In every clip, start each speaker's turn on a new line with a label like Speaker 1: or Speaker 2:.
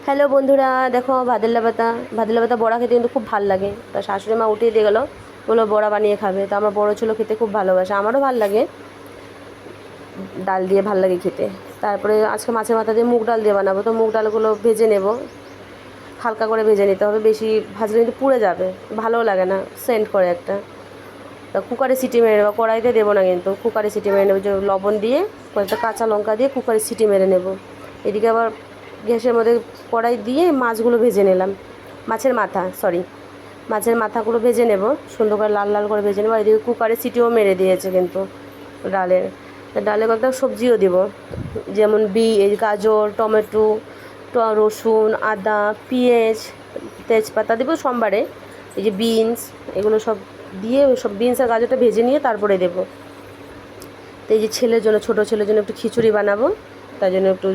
Speaker 1: Hello বন্ধুরা, দেখো ভাদেলা পাতা বড়া খেতে কিন্তু খুব ভালো লাগে। তা শাশুড়ি মা উঠিয়ে দিয়ে গেলো, বললো বড়া বানিয়ে খাবে। তো আমার বড় ছিল খেতে খুব ভালোবাসে, আমারও ভালো লাগে, ডাল দিয়ে ভালো লাগে খেতে। তারপরে আজকে মাছের মাথা দিয়ে মুগ ডাল দিয়ে বানাবো। তো মুগ ডালগুলো ভেজে নেব, হালকা করে ভেজে নিতে হবে, বেশি ভাজলে কিন্তু পুড়ে যাবে, ভালোও লাগে না, সেন্ট করে একটা। তা কুকারে সিটি মেরে নেবো, কড়াইতে দেবো না কিন্তু, কুকারে সিটি মেরে নেবো, যে লবণ দিয়ে কয়েকটা কাঁচা লঙ্কা দিয়ে কুকারে সিটি মেরে নেব। এদিকে আবার গ্যাসের মধ্যে কড়াই দিয়ে মাছগুলো ভেজে নিলাম, মাছের মাথাগুলো ভেজে নেব, সুন্দর করে লাল লাল করে ভেজে নেবো। এদিকে কুকারে সিটিও মেরে দিয়েছে কিন্তু ডালের। ডালে কয়েকটা সবজিও দেবো, যেমন গাজর, টমেটো, রসুন, আদা, পেঁয়াজ, তেজপাতা দেবো সোমবারে। এই যে বিনস, এগুলো সব দিয়ে সব বিনস আর গাজরটা ভেজে নিয়ে তারপরে দেবো। তো এই যে ছোটো ছেলের জন্য একটু খিচুড়ি বানাবো, তার জন্য একটু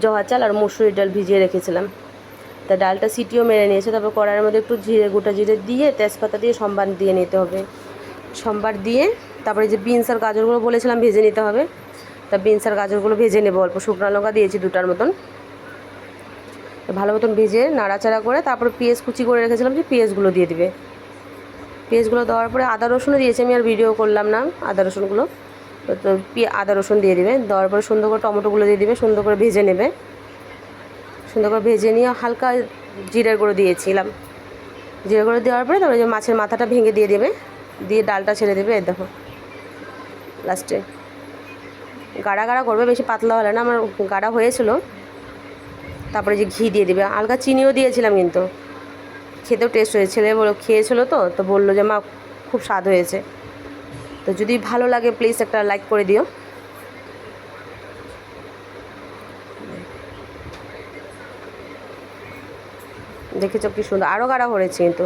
Speaker 1: জহা চাল আর মুসুরির ডাল ভিজিয়ে রেখেছিলাম। তা ডালটা সিটিও মেরে নিয়েছে। তারপর কড়াইয়ের মধ্যে একটু গোটা জিরে দিয়ে তেজপাতা দিয়ে সম্বার দিয়ে নিতে হবে। সম্বার দিয়ে তারপরে যে বিনস আর গাজরগুলো বলেছিলাম ভেজে নিতে হবে, তা বিনস আর গাজরগুলো ভেজে নেবো। অল্প শুকনো লঙ্কা দিয়েছি 2টার মতন, ভালো মতন ভেজে নাড়াচাড়া করে তারপর পেঁয়াজ কুচি করে রেখেছিলাম, যে পেঁয়াজগুলো দিয়ে দিবে। পেঁয়াজগুলো দেওয়ার পরে আদা রসুনও দিয়েছি, আমি আর ভিডিও করলাম না আদা রসুনগুলো। তো আদা রসুন দিয়ে দিবে, দেওয়ার পরে সুন্দর করে টমেটোগুলো দিয়ে দিবে, সুন্দর করে ভেজে নেবে। সুন্দর করে ভেজে নিয়ে হালকা জিরের গুঁড়ো দিয়েছিলাম, জিরে গুঁড়ো দেওয়ার পরে তারপরে যে মাছের মাথাটা ভেঙে দিয়ে দেবে, দিয়ে ডালটা ছেড়ে দেবে। দেখো লাস্টে গাঢ়া গাঢ়া করবে, বেশি পাতলা হলে না, আমার গাঢ়া হয়েছিল। তারপরে যে ঘি দিয়ে দেবে, হালকা চিনিও দিয়েছিলাম কিন্তু, খেতেও টেস্ট হয়েছে। ছেলে খেয়েছিল, তো বললো যে মা খুব স্বাদ হয়েছে। তো যদি ভালো লাগে প্লিজ একটা লাইক করে দিও। দেখেছো কি সুন্দর, আরও গাঢ়া হয়েছে কিন্তু।